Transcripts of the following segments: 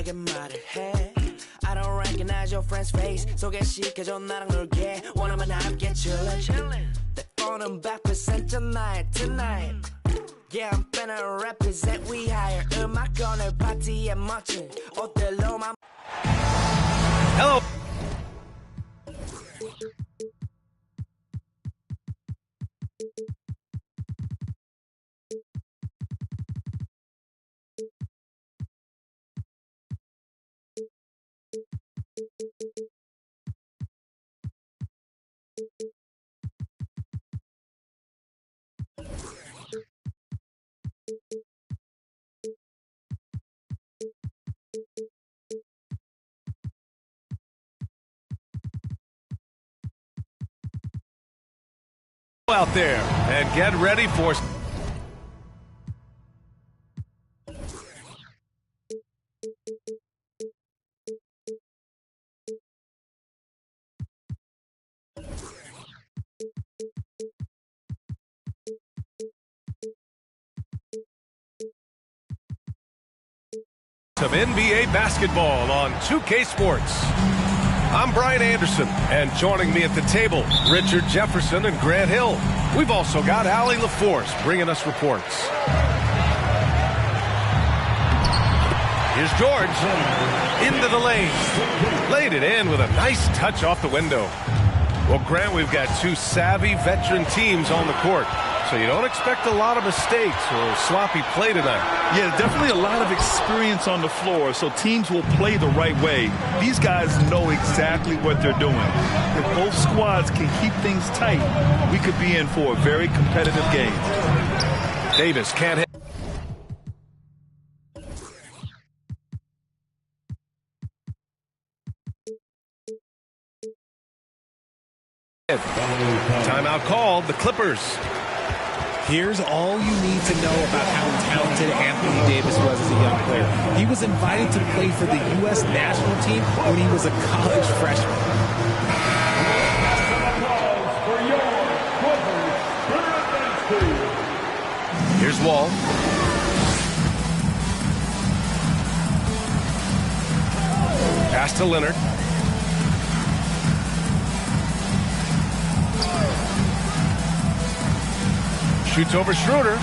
내게 말을 해. I don't recognize your friend's face. 소개시켜줘 나랑 놀게. 원하면 함께 chillin'. 내 폰은 100% tonight. Yeah, I'm finna represent. We hire 음악 오늘 파티에 멋진 옷들로만. Hello. Out there and get ready for some NBA basketball on 2K Sports. I'm Brian Anderson, and joining me at the table, Richard Jefferson and Grant Hill. We've also got Allie LaForce bringing us reports. Here's George into the lane. Laid it in with a nice touch off the window. Well, Grant, we've got two savvy veteran teams on the court, so you don't expect a lot of mistakes or sloppy play tonight. Yeah, definitely a lot of experience on the floor, so teams will play the right way. These guys know exactly what they're doing. If both squads can keep things tight, we could be in for a very competitive game. Davis can't hit. Timeout called, the Clippers. Here's all you need to know about how talented Anthony Davis was as a young player. He was invited to play for the U.S. national team when he was a college freshman. Here's Wall. Pass to Leonard. Shoots over Schroeder.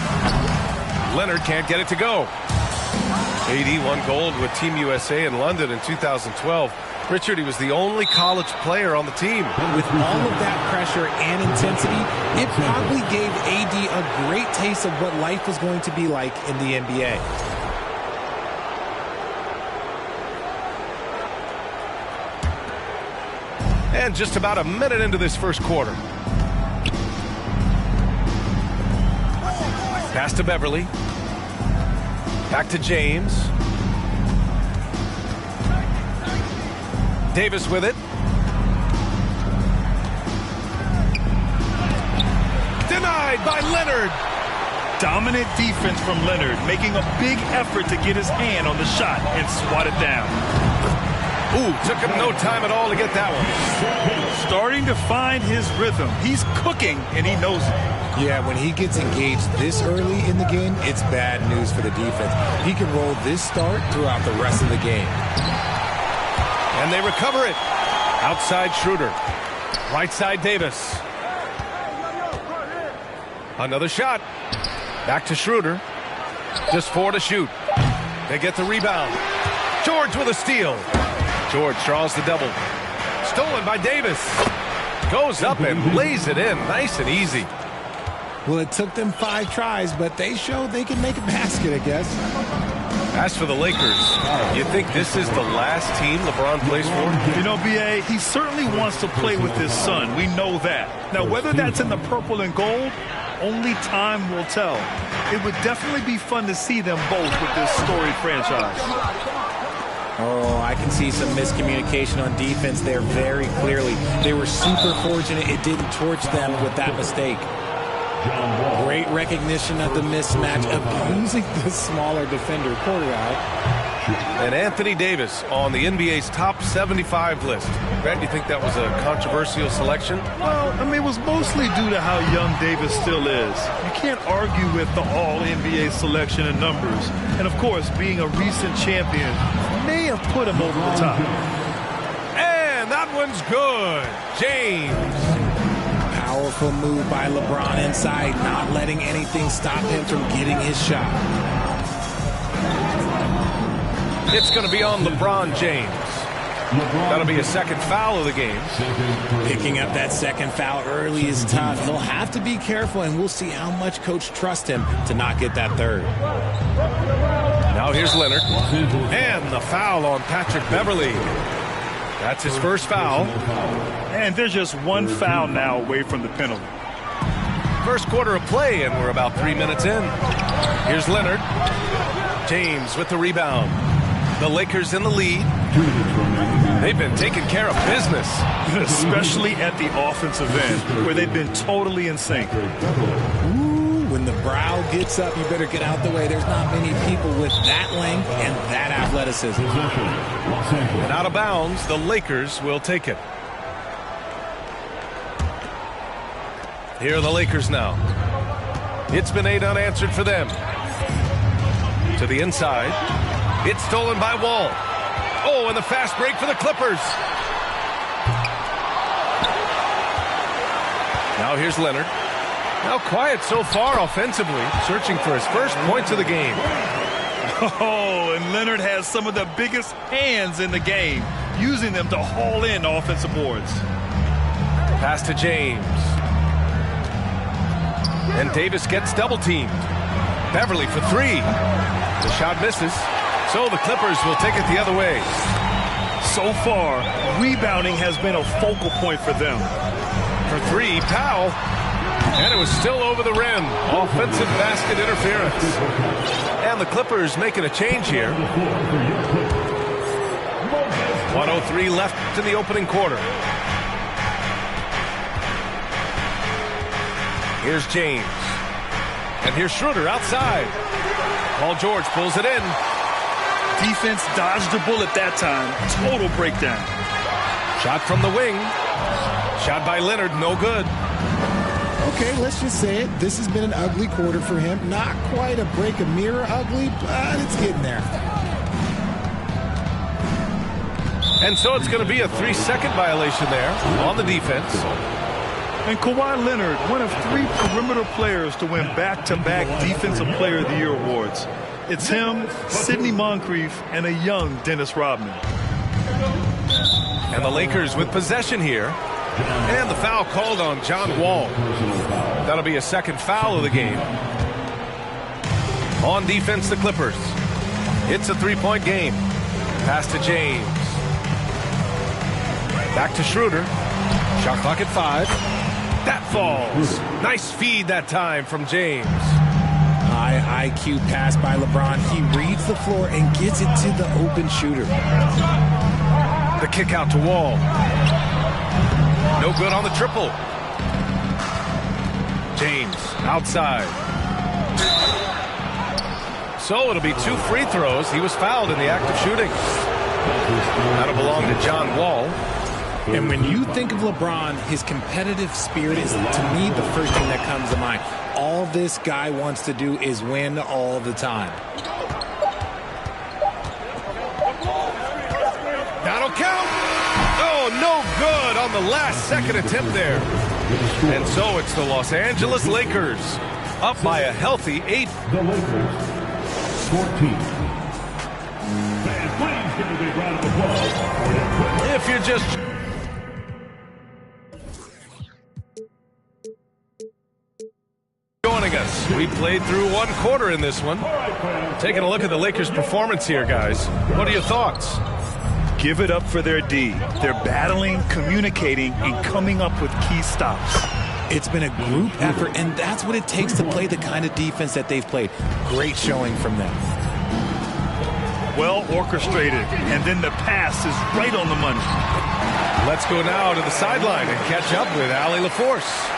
Leonard can't get it to go. AD won gold with Team USA in London in 2012. Richard, he was the only college player on the team. With all of that pressure and intensity, it probably gave AD a great taste of what life was going to be like in the NBA. And just about a minute into this first quarter. Pass to Beverly. Back to James. Davis with it. Denied by Leonard. Dominant defense from Leonard, making a big effort to get his hand on the shot and swat it down. Ooh, took him no time at all to get that one. Starting to find his rhythm. He's cooking, and he knows it. Yeah, when he gets engaged this early in the game, it's bad news for the defense. He can roll this start throughout the rest of the game. And they recover it. Outside Schroeder. Right side Davis. Another shot. Back to Schroeder. Just 4 to shoot. They get the rebound. George with a steal. George draws the double. Stolen by Davis. Goes up and lays it in. Nice and easy. Well, it took them 5 tries, but they showed they can make a basket, I guess. As for the Lakers, you think this is the last team LeBron plays for? You know, B.A., he certainly wants to play with his son. We know that. Now, whether that's in the purple and gold, only time will tell. It would definitely be fun to see them both with this storied franchise. Oh, I can see some miscommunication on defense there very clearly. They were super fortunate it didn't torch them with that mistake. Great recognition of the mismatch, abusing the smaller defender, poor guy. And Anthony Davis on the NBA's top 75 list. Grant, do you think that was a controversial selection? Well, I mean, it was mostly due to how young Davis still is. You can't argue with the all-NBA selection and numbers. And, of course, being a recent champion may have put him over the top. And that one's good. James. Powerful move by LeBron inside, not letting anything stop him from getting his shot. It's going to be on LeBron James. That'll be a second foul of the game. Picking up that second foul early is tough. He'll have to be careful, and we'll see how much coach trusts him to not get that third. Now here's Leonard. And the foul on Patrick Beverley. That's his first foul. And there's just one foul now away from the penalty. First quarter of play, and we're about 3 minutes in. Here's Leonard. James with the rebound. The Lakers in the lead. They've been taking care of business. Especially at the offensive end, where they've been totally in sync. Ooh, when the brow gets up, you better get out the way. There's not many people with that length and that athleticism. And out of bounds, the Lakers will take it. Here are the Lakers now. It's been 8 unanswered for them. To the inside. It's stolen by Wall. Oh, and the fast break for the Clippers. Now here's Leonard. Now quiet so far offensively, searching for his first points of the game. Oh, and Leonard has some of the biggest hands in the game, using them to haul in offensive boards. Pass to James. And Davis gets double teamed. Beverley for 3. The shot misses. So the Clippers will take it the other way. So far, rebounding has been a focal point for them. For 3, Powell. And it was still over the rim. Offensive basket interference. And the Clippers making a change here. 1:03 left in the opening quarter. Here's James. And here's Schroeder outside. Paul George pulls it in. Defense dodged a bullet that time. Total breakdown. Shot from the wing. Shot by Leonard, no good. Okay, let's just say it. This has been an ugly quarter for him. Not quite a break a mirror ugly, but it's getting there. And so it's going to be a 3-second violation there on the defense. And Kawhi Leonard, one of 3 perimeter players to win back-to-back Defensive Player of the Year awards. It's him, Sidney Moncrief, and a young Dennis Rodman. And the Lakers with possession here. And the foul called on John Wall. That'll be a second foul of the game. On defense, the Clippers. It's a 3-point game. Pass to James. Back to Schroeder. Shot clock at 5. That falls. Nice feed that time from James. High IQ pass by LeBron. He reads the floor and gets it to the open shooter. The kick out to Wall. No good on the triple. James outside. So it'll be 2 free throws. He was fouled in the act of shooting. That'll belong to John Wall. And when you think of LeBron, his competitive spirit is, to me, the first thing that comes to mind. All this guy wants to do is win all the time. That'll count. Oh, no good on the last second attempt there. And so it's the Los Angeles Lakers up by a healthy 8. The Lakers, 14. Fans, please give a big round of applause for their quick. If you're just joining us, we played through 1 quarter in this one. Taking a look at the Lakers' performance here, guys. What are your thoughts? Give it up for their D. They're battling, communicating, and coming up with key stops. It's been a group effort, and that's what it takes to play the kind of defense that they've played. Great showing from them. Well orchestrated, and then the pass is right on the money. Let's go now to the sideline and catch up with Allie LaForce.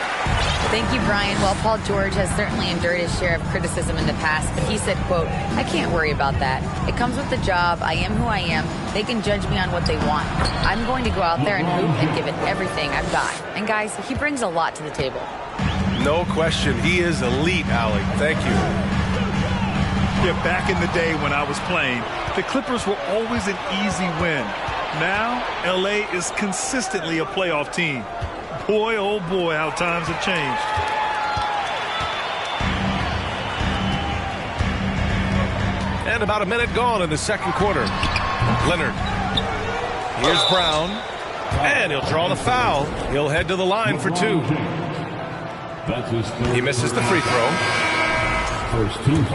Thank you, Brian. Well, Paul George has certainly endured his share of criticism in the past, but he said, quote, "I can't worry about that. It comes with the job. I am who I am. They can judge me on what they want. I'm going to go out there and hoop and give it everything I've got." And guys, he brings a lot to the table. No question. He is elite, Allie. Thank you. Yeah, back in the day when I was playing, The Clippers were always an easy win. Now, LA is consistently a playoff team. Boy, oh boy, how times have changed. And about a minute gone in the second quarter. Leonard. Here's Brown. And he'll draw the foul. He'll head to the line for two. He misses the free throw. First team.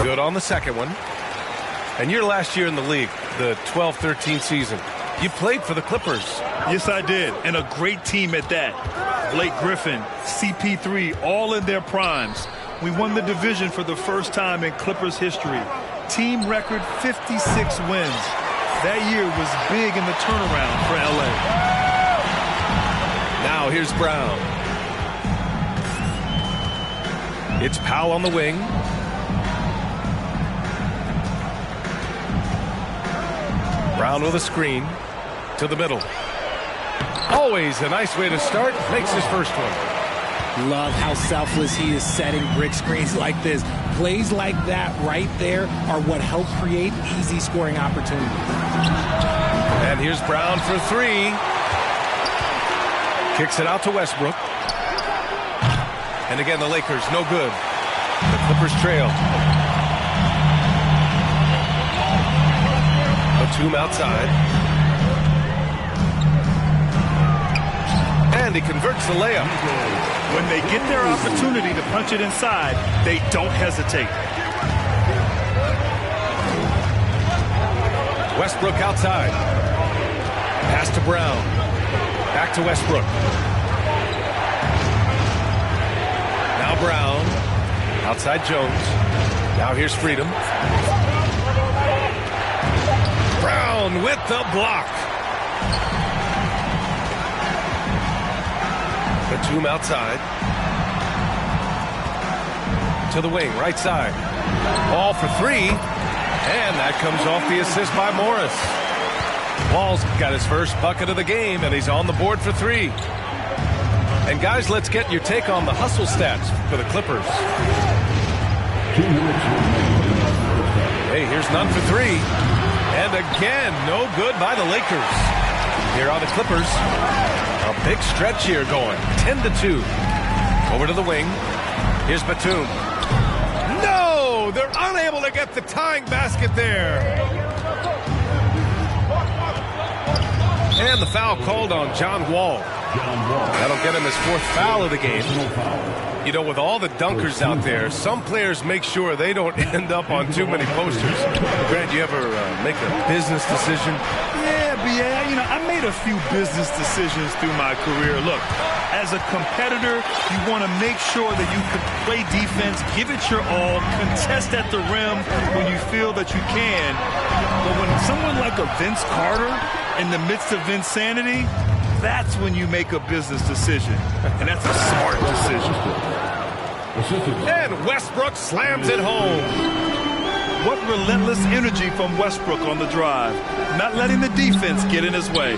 Good on the second one. And your last year in the league, the 12-13 season, you played for the Clippers. Yes, I did. And a great team at that. Blake Griffin, CP3, all in their primes. We won the division for the first time in Clippers history. Team record 56 wins. That year was big in the turnaround for LA. Now here's Brown. It's Powell on the wing. Brown with a screen to the middle. Always a nice way to start. Makes his first one. Love how selfless he is setting brick screens like this. Plays like that right there are what help create easy scoring opportunities. And here's Brown for three. Kicks it out to Westbrook. And again, the Lakers, no good. The Clippers trail. Batum outside. And he converts the layup. When they get their opportunity to punch it inside, they don't hesitate. Westbrook outside. Pass to Brown. Back to Westbrook. Now Brown. Outside Jones. Now here's Freedom. Brown with the block. Batum outside. To the wing, right side. Ball for three. And that comes off the assist by Morris. Wall's got his first bucket of the game, and he's on the board for three. And guys, let's get your take on the hustle stats for the Clippers. Hey, here's none for three. And again, no good by the Lakers. Here are the Clippers. A big stretch here going. 10-2. Over to the wing. Here's Batum. No! They're unable to get the tying basket there. And the foul called on John Wall. That'll get him his fourth foul of the game. You know, with all the dunkers out there, some players make sure they don't end up on too many posters. Grant, you ever make a business decision? Yeah, you know, I made a few business decisions through my career. Look, as a competitor, you want to make sure that you can play defense, give it your all, contest at the rim when you feel that you can. But when someone like a Vince Carter in the midst of insanity, that's when you make a business decision. And that's a smart decision. And Westbrook slams it home. What relentless energy from Westbrook on the drive. Not letting the defense get in his way.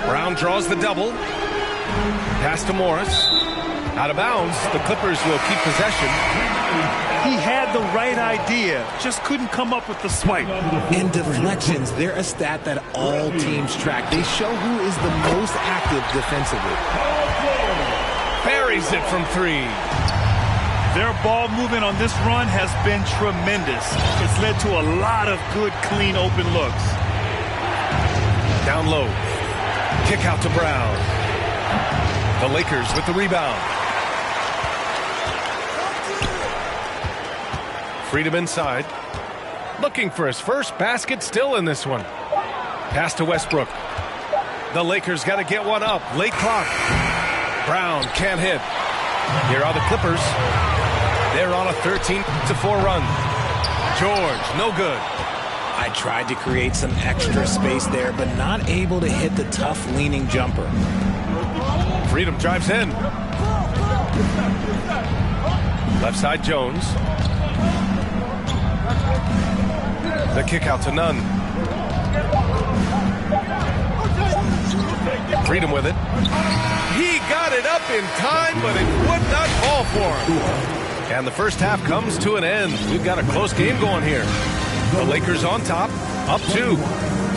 Brown draws the double. Pass to Morris. Out of bounds. The Clippers will keep possession. He had the right idea, just couldn't come up with the swipe. In deflections, they're a stat that all teams track. They show who is the most active defensively. Buries it from three. Their ball movement on this run has been tremendous. It's led to a lot of good, clean, open looks. Down low. Kick out to Brown. The Lakers with the rebound. Freedom inside. Looking for his first basket still in this one. Pass to Westbrook. The Lakers got to get one up. Late clock. Brown can't hit. Here are the Clippers. They're on a 13-4 run. George, no good. I tried to create some extra space there, but not able to hit the tough leaning jumper. Freedom drives in. Left side Jones. The kick out to Nunn. Freedom with it. He got it up in time, but it would not fall for him. And the first half comes to an end. We've got a close game going here. The Lakers on top, up 2.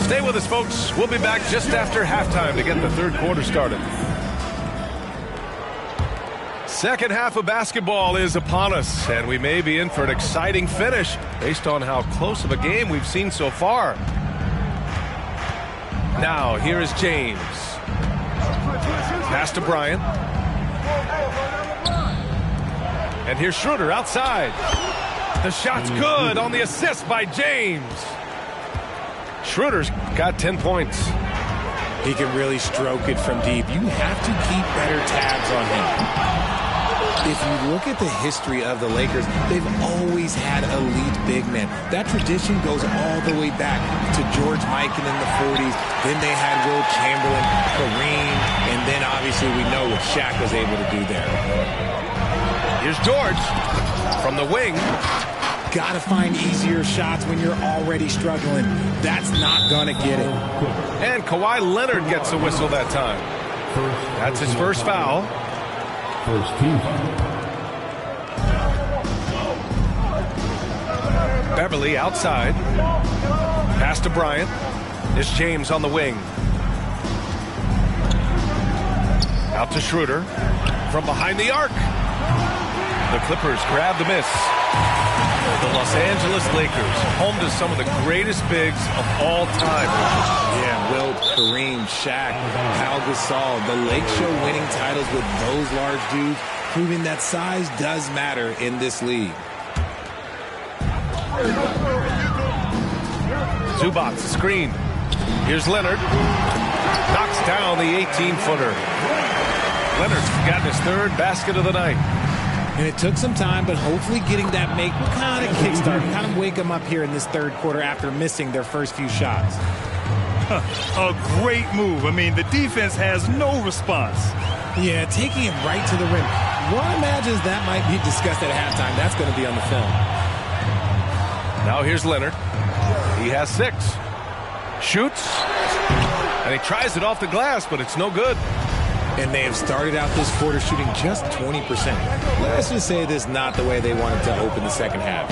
Stay with us, folks. We'll be back just after halftime to get the third quarter started. Second half of basketball is upon us, and we may be in for an exciting finish based on how close of a game we've seen so far. Now, here is James. Pass to Bryant. And here's Schroeder outside. The shot's good on the assist by James. Schroeder's got 10 points. He can really stroke it from deep. You have to keep better tabs on him. If you look at the history of the Lakers, they've always had elite big men. That tradition goes all the way back to George Mikan in the 40s. Then they had Will Chamberlain, Kareem, and then obviously we know what Shaq was able to do there. Here's George from the wing. Got to find easier shots when you're already struggling. That's not going to get it. And Kawhi Leonard gets a whistle that time. That's his first foul. First team. Beverly outside. Pass to Bryant. It's James on the wing. Out to Schroeder. From behind the arc. The Clippers grab the miss. The Los Angeles Lakers, home to some of the greatest bigs of all time. Yeah, Wilt, Kareem, Shaq, Pau Gasol. The Lake Show winning titles with those large dudes, proving that size does matter in this league. Zubac, screen. Here's Leonard. Knocks down the 18-footer. Leonard's got his third basket of the night. And it took some time, but hopefully getting that make will kind of kickstart, kind of wake them up here in this third quarter after missing their first few shots. A great move. I mean, the defense has no response. Yeah, taking it right to the rim. One imagines that might be discussed at halftime. That's going to be on the film. Now here's Leonard. He has 6. Shoots. And he tries it off the glass, but it's no good. And they have started out this quarter shooting just 20%. Let's just say this is not the way they wanted to open the second half.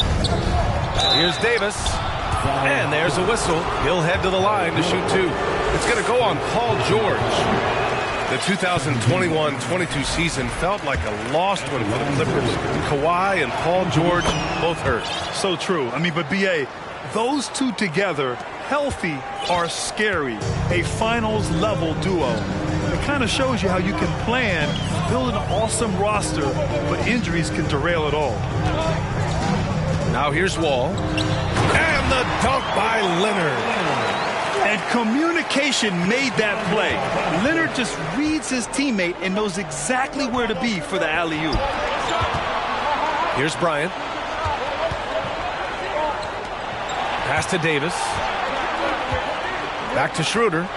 Here's Davis. And there's a whistle. He'll head to the line to shoot 2. It's going to go on Paul George. The 2021-22 season felt like a lost one for the Clippers. Kawhi and Paul George both hurt. So true. I mean, but B.A., those two together, healthy, are scary. A finals-level duo. It kind of shows you how you can plan, build an awesome roster, but injuries can derail it all. Now here's Wall. And the dunk by Leonard. And communication made that play. Leonard just reads his teammate and knows exactly where to be for the alley-oop. Here's Bryant. Pass to Davis. Back to Schroeder.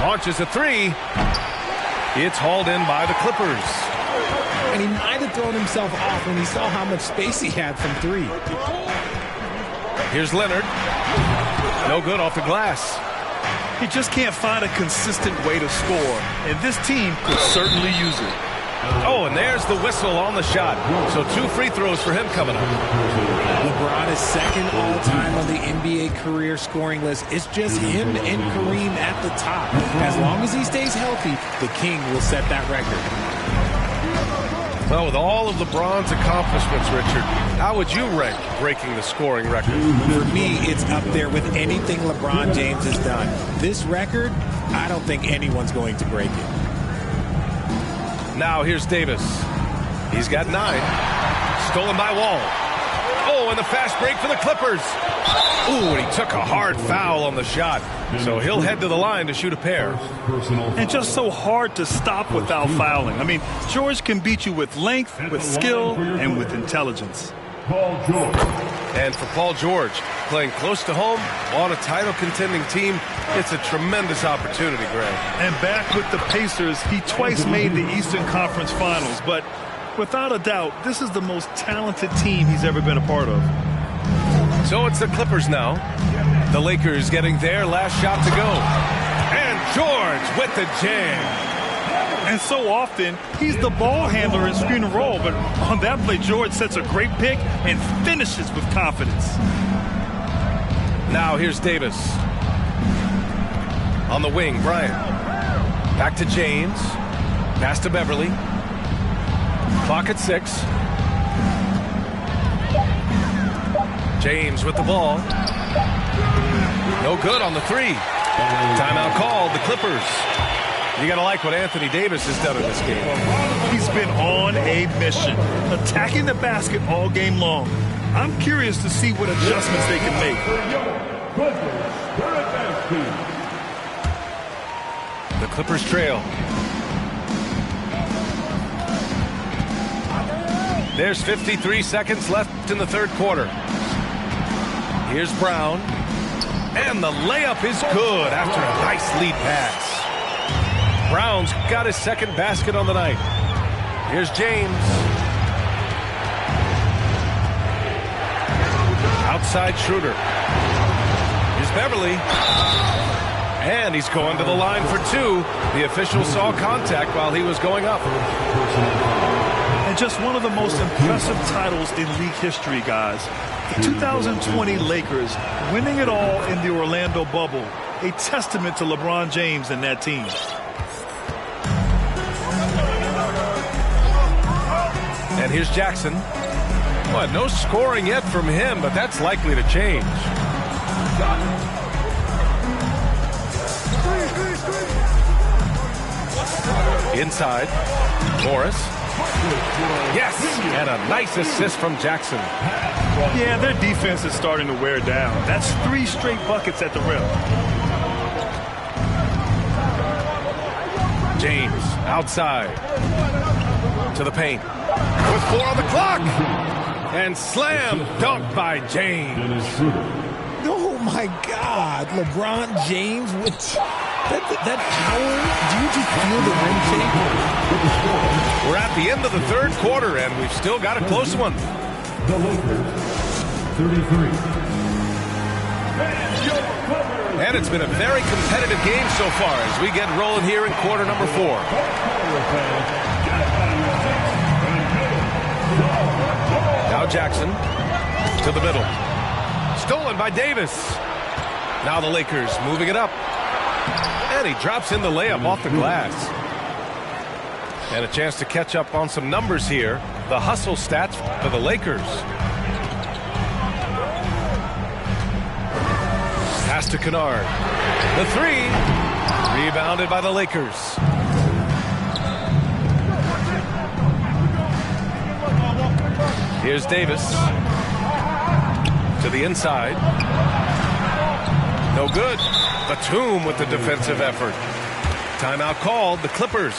Launches a 3. It's hauled in by the Clippers. And he might have thrown himself off when he saw how much space he had from 3. Here's Leonard. No good off the glass. He just can't find a consistent way to score, and this team could certainly use it. Oh, and there's the whistle on the shot. So 2 free throws for him coming up. LeBron is second all-time on the NBA career scoring list. It's just him and Kareem at the top. As long as he stays healthy, the King will set that record. Well, with all of LeBron's accomplishments, Richard, how would you rank breaking the scoring record? For me, it's up there with anything LeBron James has done. This record, I don't think anyone's going to break it. Now here's Davis. He's got 9. Stolen by Wall. Oh, and the fast break for the Clippers. Ooh, and he took a hard foul on the shot. So he'll head to the line to shoot a pair. And just so hard to stop without fouling. I mean, George can beat you with length, with skill, and with intelligence. Paul George. And for Paul George, playing close to home on a title-contending team, it's a tremendous opportunity, Greg. And back with the Pacers, he twice made the Eastern Conference Finals. But without a doubt, this is the most talented team he's ever been a part of. So it's the Clippers now. The Lakers getting their last shot to go. And George with the jam. And so often, he's the ball handler in screen and roll. But on that play, George sets a great pick and finishes with confidence. Now here's Davis. On the wing, Bryant. Back to James. Pass to Beverly. Clock at 6. James with the ball. No good on the 3. Timeout called, the Clippers. You got to like what Anthony Davis has done in this game. He's been on a mission, attacking the basket all game long. I'm curious to see what adjustments they can make. The Clippers trail. There's 53 seconds left in the third quarter. Here's Brown. And the layup is good after a nice lead pass. Brown's got his second basket on the night. Here's James. Outside Schroeder. Here's Beverly. And he's going to the line for 2. The official saw contact while he was going up. And just one of the most impressive titles in league history, guys. The 2020 Lakers winning it all in the Orlando bubble. A testament to LeBron James and that team. And here's Jackson. Well, no scoring yet from him, but that's likely to change. Inside, Morris. Yes, and a nice assist from Jackson. Yeah, their defense is starting to wear down. That's 3 straight buckets at the rim. James outside to the paint with 4 on the clock, and slam dunk by James. Oh my God, LeBron James with that power. Do you just feel the rim shake? We're at the end of the third quarter, and we've still got a close one. The Lakers, 33. And it's been a very competitive game so far as we get rolling here in quarter number 4. Now Jackson to the middle. Stolen by Davis. Now the Lakers moving it up. And he drops in the layup off the glass. And a chance to catch up on some numbers here. The hustle stats for the Lakers. Pass to Kennard. The 3. Rebounded by the Lakers. Here's Davis. To the inside. No good. Batum with the defensive effort. Timeout called, the Clippers.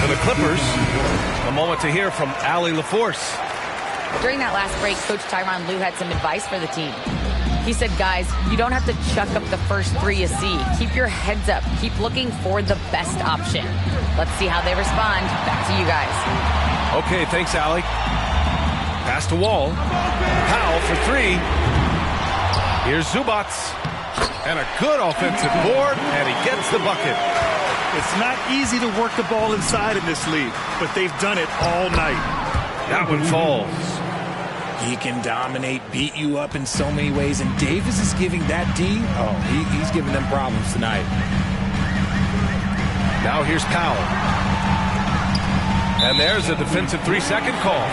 For the Clippers, a moment to hear from Allie LaForce. During that last break, Coach Tyronn Lue had some advice for the team. He said, guys, you don't have to chuck up the first 3 you see. Keep your heads up. Keep looking for the best option. Let's see how they respond. Back to you guys. Okay, thanks, Allie. Pass to Wall. Powell for 3. Here's Zubac. And a good offensive board, and he gets the bucket. It's not easy to work the ball inside in this league, but they've done it all night. That one falls. He can dominate, beat you up in so many ways, and Davis is giving that D. He's giving them problems tonight. Now here's Powell. And there's a defensive 3-second call.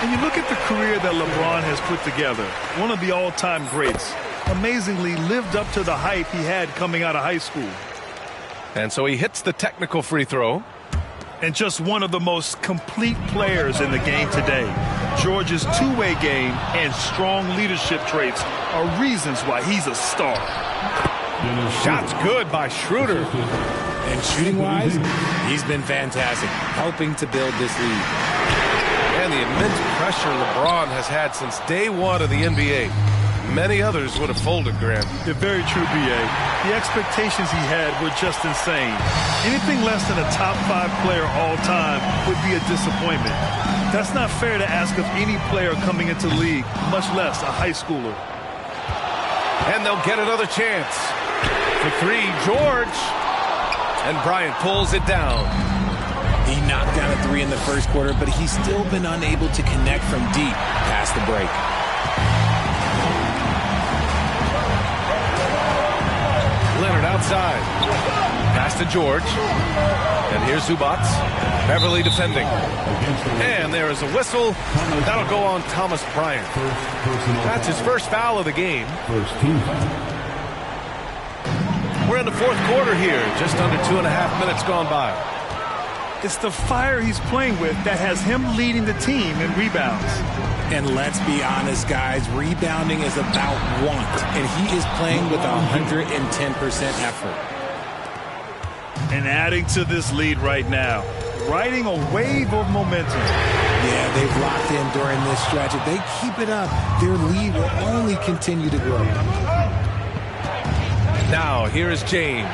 And you look at the career that LeBron has put together, one of the all-time greats, amazingly lived up to the hype he had coming out of high school. And so he hits the technical free throw. And just one of the most complete players in the game today. George's two-way game and strong leadership traits are reasons why he's a star. Shots good by Schroeder. And shooting-wise, he's been fantastic, helping to build this lead. And the immense pressure LeBron has had since day one of the NBA. Many others would have folded, Grant. They're very true, B.A. The expectations he had were just insane. Anything less than a top 5 player all time would be a disappointment. That's not fair to ask of any player coming into the league, much less a high schooler. And they'll get another chance. For 3, George. And Bryant pulls it down. He knocked down a 3 in the first quarter, but he's still been unable to connect from deep past the break. Leonard outside. Pass to George. And here's Zubac. Beverly defending. And there is a whistle. That'll go on Thomas Bryant. That's his first foul of the game. We're in the fourth quarter here. Just under 2.5 minutes gone by. It's the fire he's playing with that has him leading the team in rebounds. And let's be honest, guys, rebounding is about want, and he is playing with 110% effort. And adding to this lead right now, riding a wave of momentum. Yeah, they've locked in during this stretch. If they keep it up, their lead will only continue to grow. Now, here is James.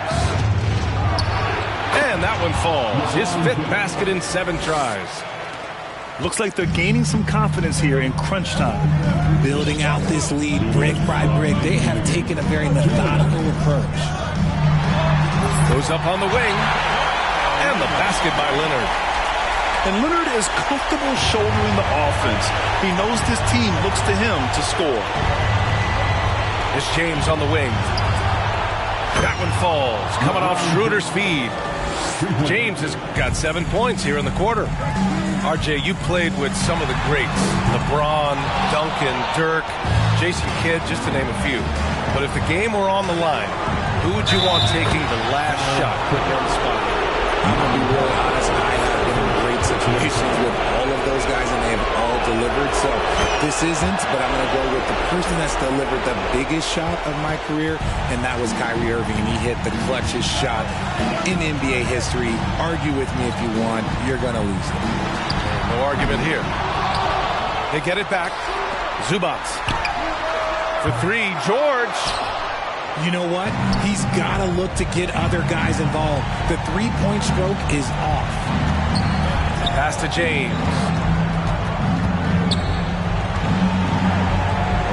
And that one falls. His 5th basket in 7 tries. Looks like they're gaining some confidence here in crunch time. Building out this lead brick by brick, they have taken a very methodical approach. Goes up on the wing. And the basket by Leonard. And Leonard is comfortable shouldering the offense. He knows this team looks to him to score. It's James on the wing. That one falls. Coming off Schroeder's feed. James has got 7 points here in the quarter. RJ, you played with some of the greats. LeBron, Duncan, Dirk, Jason Kidd, just to name a few. But if the game were on the line, who would you want taking the last shot? Put you on the spot. I'm going to be really honest. I have been in great situations with all of those guys, and they have all delivered. So this isn't, but I'm going to go with the person that's delivered the biggest shot of my career, and that was Kyrie Irving. And he hit the clutchest shot in NBA history. Argue with me if you want. You're going to lose it. No argument here. They get it back. Zubac. For 3, George. You know what? He's got to look to get other guys involved. The three-point stroke is off. Pass to James.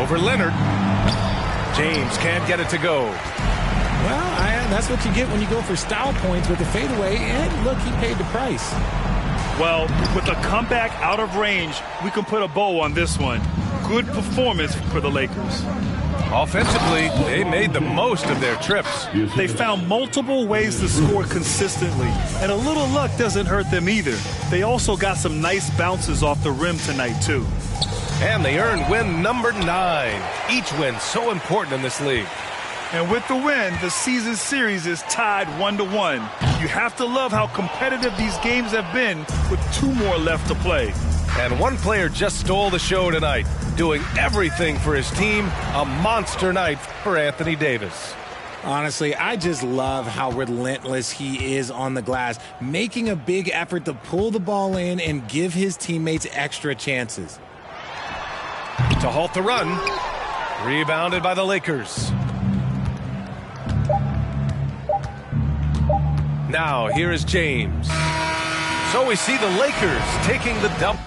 Over Leonard. James can't get it to go. Well, that's what you get when you go for style points with a fadeaway. And look, he paid the price. Well, with a comeback out of range, we can put a bow on this one. Good performance for the Lakers. Offensively, they made the most of their trips. They found multiple ways to score consistently, and a little luck doesn't hurt them either. They also got some nice bounces off the rim tonight, too. And they earned win number 9. Each win so important in this league. And with the win, the season series is tied 1-1. You have to love how competitive these games have been with 2 more left to play. And one player just stole the show tonight, doing everything for his team. A monster night for Anthony Davis. Honestly, I just love how relentless he is on the glass, making a big effort to pull the ball in and give his teammates extra chances. To halt the run, rebounded by the Lakers. Now, here is James. So we see the Lakers taking the dump.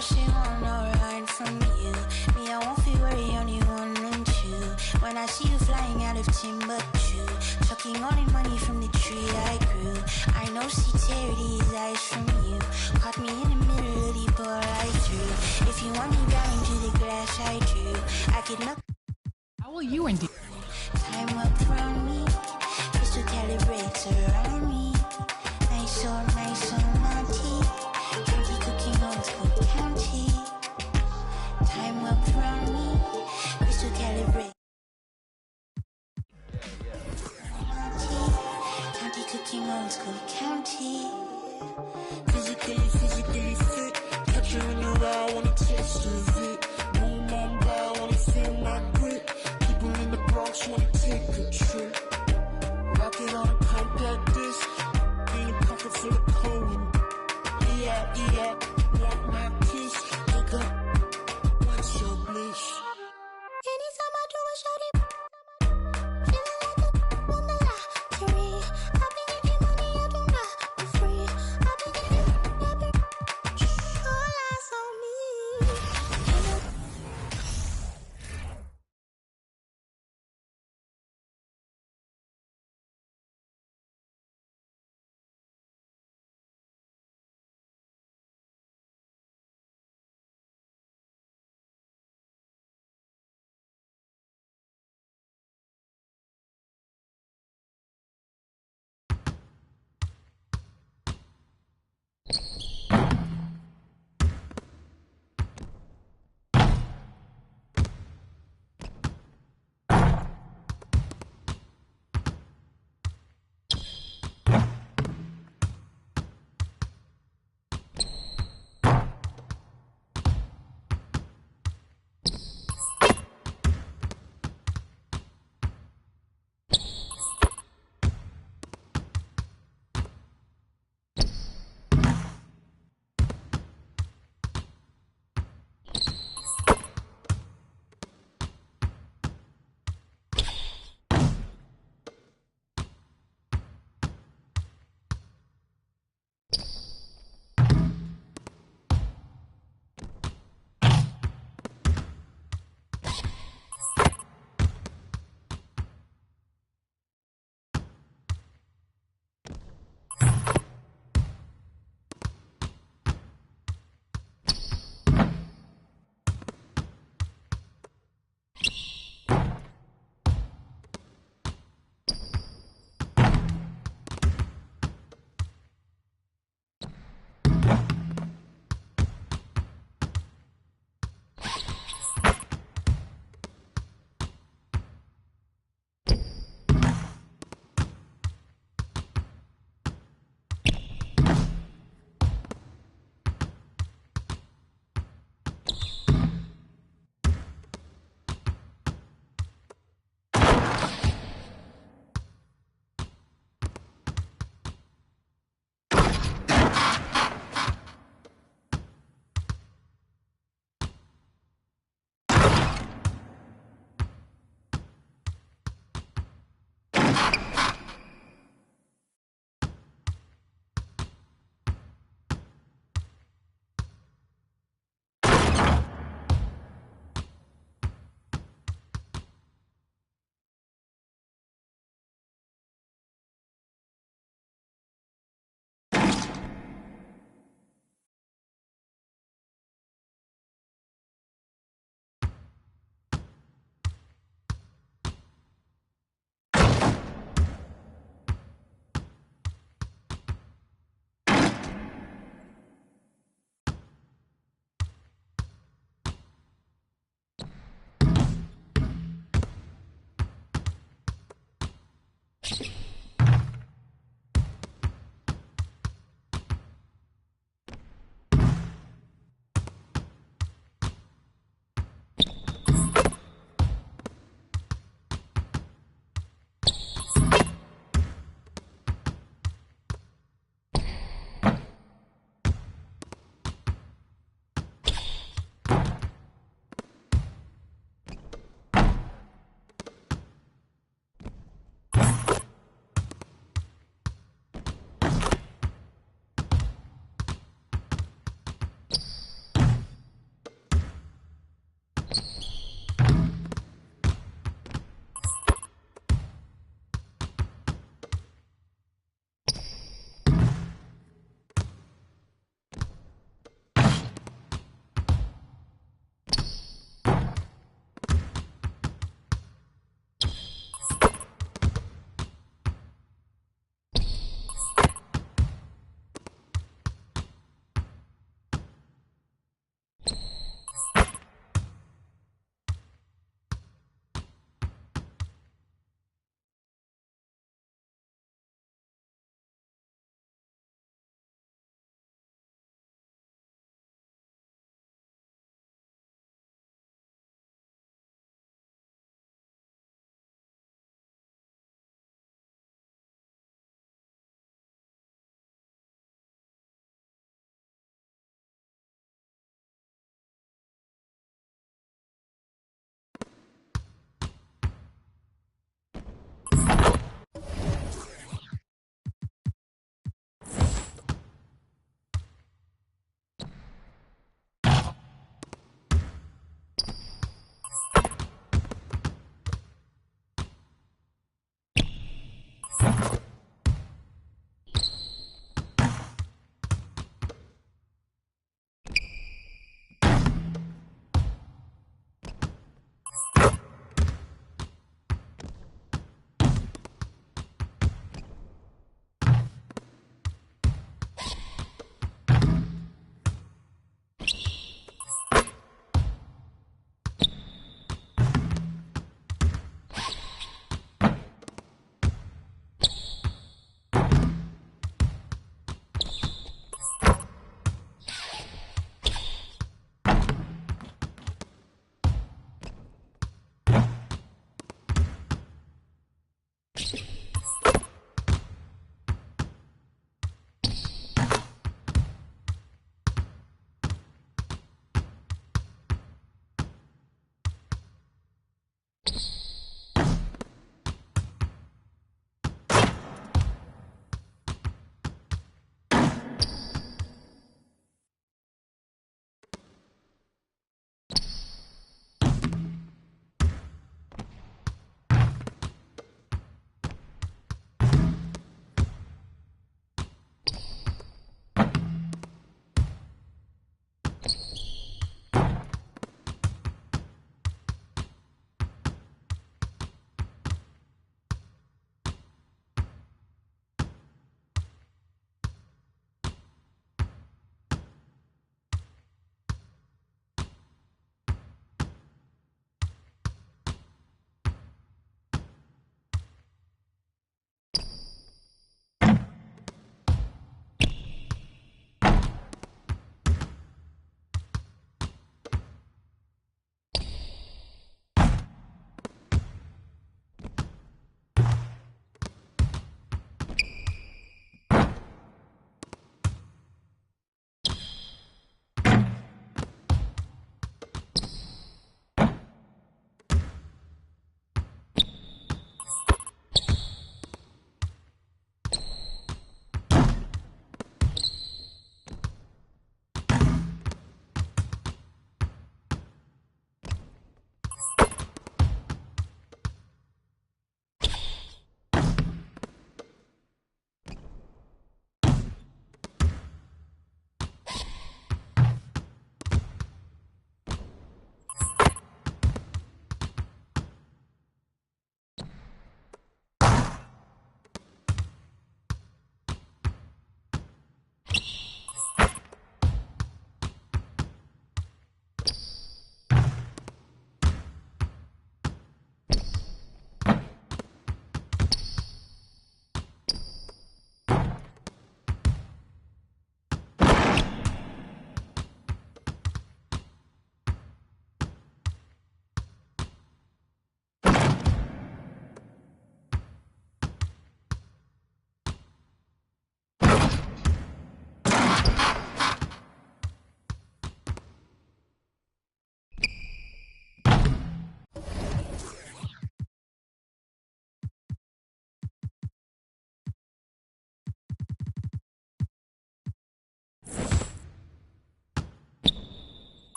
She want no ride from you. Me, I won't feel worry, only one and two. When I see you flying out of Timbuktu, sucking all the money from the tree I grew. I know see Terry's eyes from you. Caught me in the middle of the ball I threw. If you want me down into the grass I drew, I could knock. How will you indeed? Time up from me, pistol calibrates around me. Nice so naughty. Candy cooking old school. Physically fit. Catch her in the ride, wanna taste of it. Boom, on by, wanna feel my grip. People in the Bronx wanna take a trip. Rocket on a compact disc.